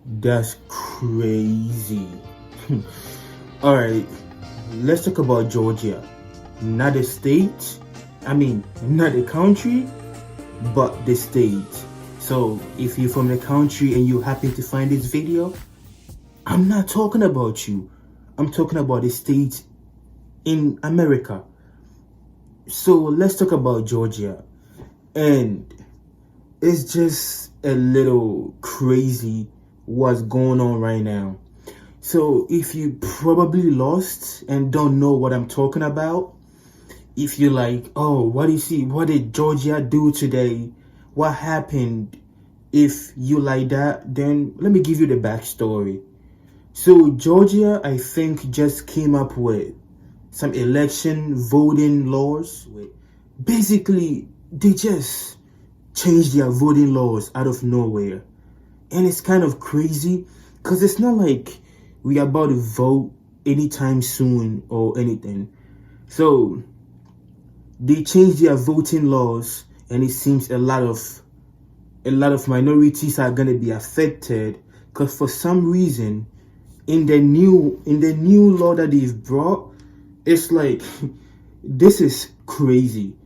That's crazy. All right, let's talk about Georgia. Not a state, not a country, but the state. So, if you're from the country and you happen to find this video, I'm not talking about you. I'm talking about the state in America. So, let's talk about Georgia. And it's just a little crazy what's going on right now. So if you probably lost and don't know what I'm talking about, if you're like, oh, what do you see? What did Georgia do today? What happened? If you like that, then let me give you the backstory. So Georgia, I think, just came up with some election voting laws. Basically, they just changed their voting laws out of nowhere. And it's kind of crazy because it's not like we are about to vote anytime soon or anything. So they changed their voting laws, and it seems a lot of minorities are gonna be affected because for some reason in the new law that they've brought, it's like this is crazy.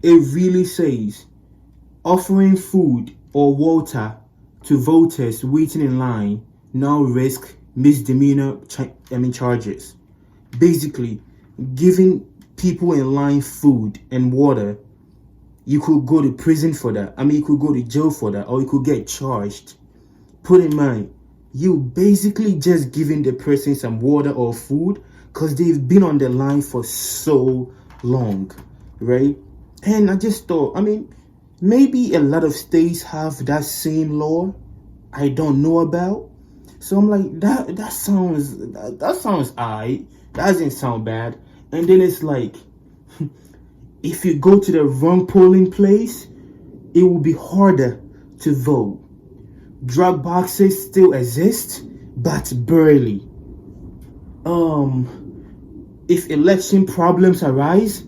It really says offering food or water to voters waiting in line now risk misdemeanor charges. Basically, giving people in line food and water, you could go to prison for that. You could go to jail for that, or you could get charged. Put in mind, you basically just giving the person some water or food because they've been on the line for so long, right? And I just thought, maybe a lot of states have that same law I don't know about. So I'm like, that sounds alright. That doesn't sound bad. And then it's like, if you go to the wrong polling place, it will be harder to vote. Drug boxes still exist, but barely. If election problems arise,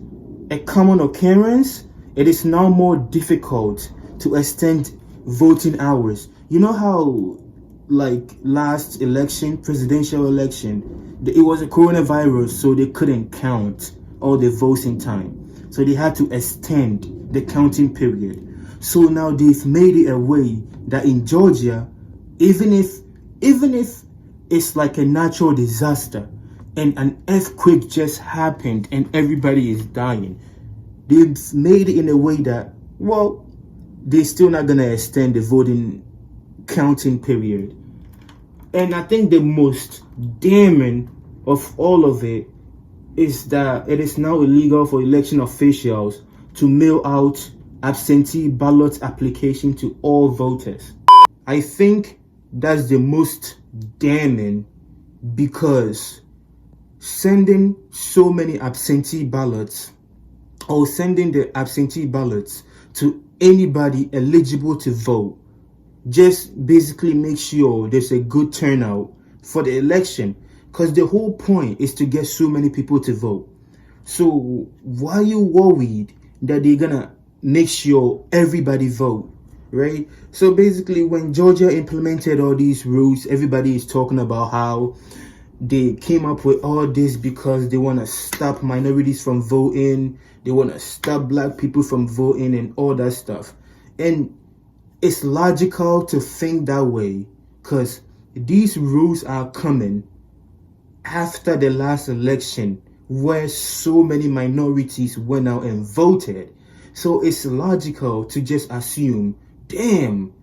a common occurrence, it is now more difficult to extend voting hours. You know how, like last election, presidential election, it was a coronavirus, so they couldn't count all the votes in time. So they had to extend the counting period. So now they've made it a way that in Georgia, even if it's like a natural disaster and an earthquake just happened and everybody is dying, they've made it in a way that, well, they're still not gonna extend the voting counting period. And I think the most damning of all of it is that it is now illegal for election officials to mail out absentee ballot application to all voters. I think that's the most damning because sending so many absentee ballots or sending the absentee ballots to anybody eligible to vote just basically make sure there's a good turnout for the election, because the whole point is to get so many people to vote. So why are you worried that they're gonna make sure everybody vote, right? So basically, when Georgia implemented all these rules, everybody is talking about how they came up with all this because they want to stop minorities from voting, they want to stop black people from voting and all that stuff. And it's logical to think that way because these rules are coming after the last election where so many minorities went out and voted. So it's logical to just assume, damn,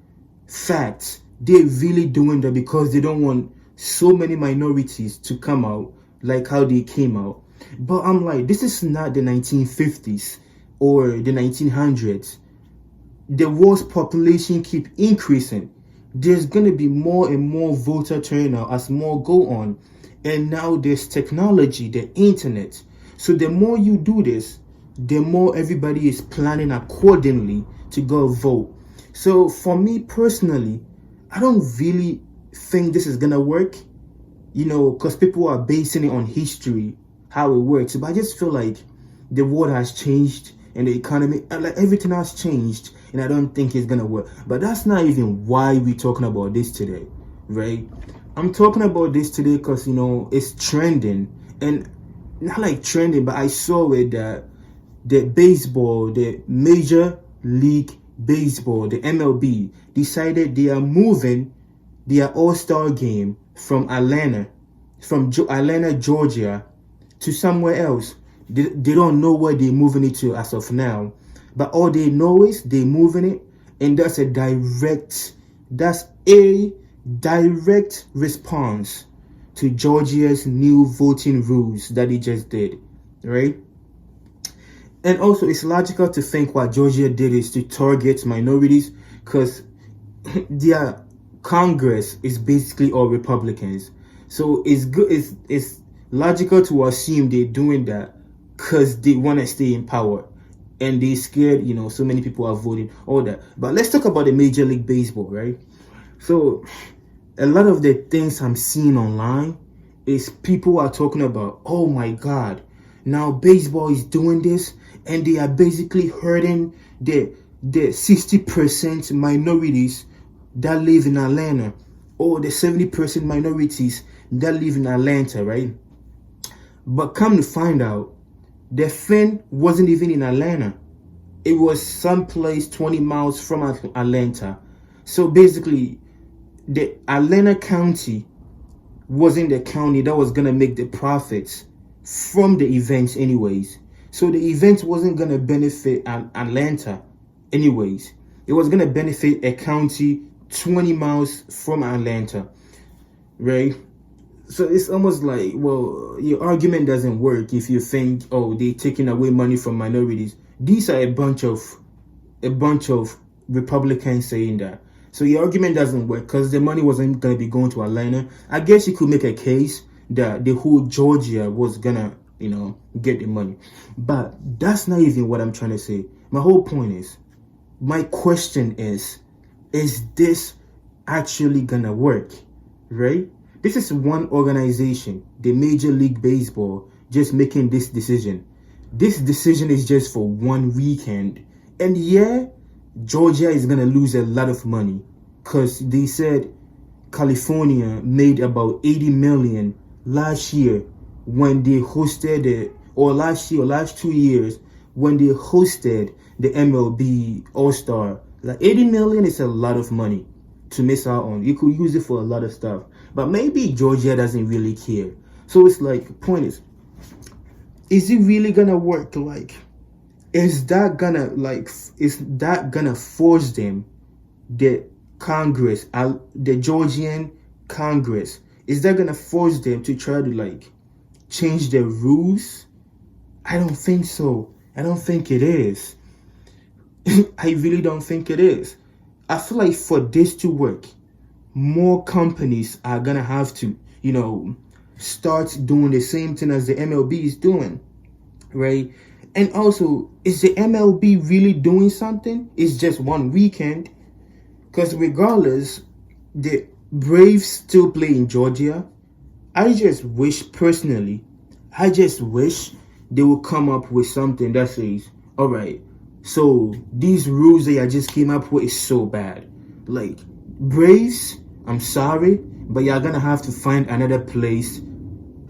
facts, they're really doing that because they don't want so many minorities to come out like how they came out. But I'm like, this is not the 1950s or the 1900s. The world's population keep increasing. There's gonna be more and more voter turnout as more go on. And now there's technology, the internet. So the more you do this, the more everybody is planning accordingly to go vote. So for me personally, I don't really think this is gonna work, because people are basing it on history, how it works. But I just feel like the world has changed and the economy, like everything has changed, and I don't think it's gonna work. But that's not even why we're talking about this today. right? I'm talking about this today because it's trending, and not like trending, but I saw it that the Major League Baseball, the MLB, decided they are moving their All-Star game from Atlanta, Georgia, to somewhere else. They don't know where they're moving it to as of now, but all they know is they're moving it, and that's a direct response to Georgia's new voting rules that they just did, right? And also, it's logical to think what Georgia did is to target minorities because their Congress is basically all Republicans. So it's good. It's logical to assume they're doing that because they want to stay in power, and they scared. So many people are voting all that. But let's talk about the Major League Baseball, right? So a lot of the things I'm seeing online is people are talking about, oh my God, now baseball is doing this, and they are basically hurting the 60% minorities that live in Atlanta, or the 70% minorities that live in Atlanta, right? But come to find out, the thing wasn't even in Atlanta. It was someplace 20 miles from Atlanta. So basically, the Atlanta County wasn't the county that was gonna make the profits from the events anyways. So the event wasn't gonna benefit Atlanta anyways. It was gonna benefit a county 20 miles from Atlanta, right? So it's almost like, well, your argument doesn't work if you think, oh, they're taking away money from minorities. These are a bunch of Republicans saying that. So your argument doesn't work because the money wasn't going to be going to Atlanta. I guess you could make a case that the whole Georgia was gonna, get the money. But that's not even what I'm trying to say. My whole point is, my question is this actually gonna work, right? This is one organization, the Major League Baseball, just making this decision. This decision is just for one weekend. And yeah, Georgia is going to lose a lot of money because they said California made about 80 million last year when they hosted it, or last 2 years when they hosted the MLB All-Star. Like 80 million is a lot of money to miss out on. You could use it for a lot of stuff. But maybe Georgia doesn't really care. So it's like, point is it really gonna work? Like, is that gonna force them, the Congress, the Georgian Congress, is that gonna force them to try to change the rules? I don't think so. I don't think it is. I really don't think it is. I feel like for this to work, more companies are gonna have to, start doing the same thing as the MLB is doing, right? And also, is the MLB really doing something? It's just one weekend. Because regardless, the Braves still play in Georgia. I just wish they will come up with something that says, all right, so these rules that I just came up with is so bad. Like, Braves, I'm sorry, but you're gonna have to find another place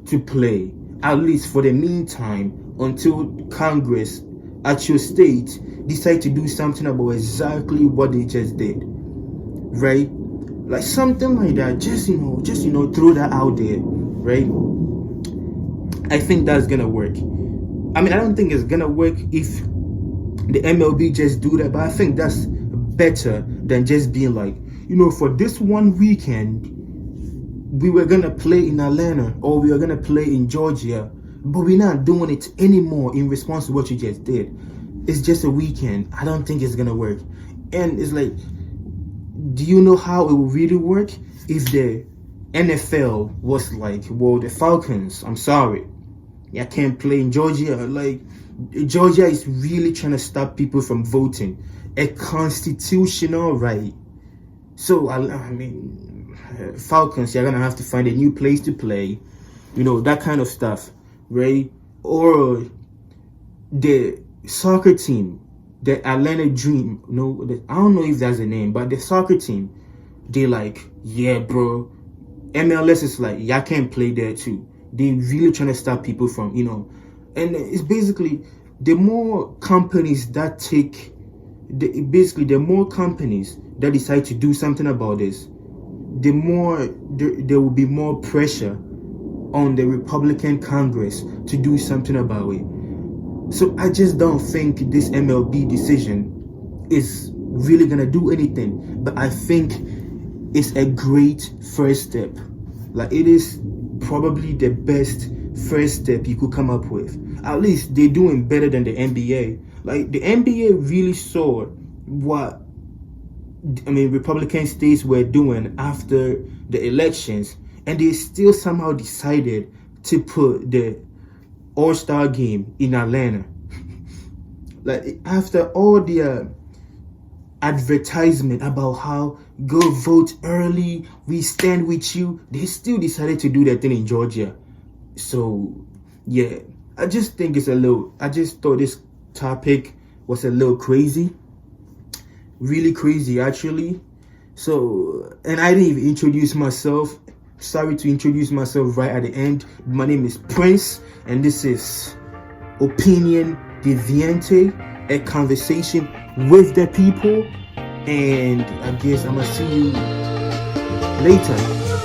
to play, at least for the meantime, until Congress at your state decide to do something about exactly what they just did, right? Like something like that. Just throw that out there, right? I think that's gonna work. I mean, I don't think it's gonna work if the MLB just do that, but I think that's better than just being like, for this one weekend, we were gonna play in Atlanta or we were gonna play in Georgia, but we're not doing it anymore in response to what you just did. It's just a weekend. I don't think it's gonna work. And it's like, do you know how it will really work if the NFL was like, well, the Falcons, I'm sorry, I can't play in Georgia. Like, Georgia is really trying to stop people from voting, a constitutional right. So I mean, Falcons, you're gonna have to find a new place to play, that kind of stuff, right? Or the soccer team, the Atlanta Dream. No, I don't know if that's the name, but the soccer team, they like, yeah, bro. MLS is like, y'all can't play there too. They really trying to stop people from, and it's basically the more companies that the more companies that decide to do something about this, the more there will be more pressure on the Republican Congress to do something about it. So I just don't think this MLB decision is really gonna do anything, but I think it's a great first step. Like, it is probably the best first step you could come up with. At least they're doing better than the NBA. Like, the NBA really saw what Republican states were doing after the elections, and they still somehow decided to put the All-Star game in Atlanta. Like, after all the advertisement about how go vote early, we stand with you, they still decided to do that thing in Georgia. So yeah, I just thought this topic was a little crazy, really crazy actually. So, and I didn't even introduce myself. Sorry to introduce myself right at the end. My name is Prince, and this is Opinion Deviante, a conversation with the people. And I guess I'm gonna see you later.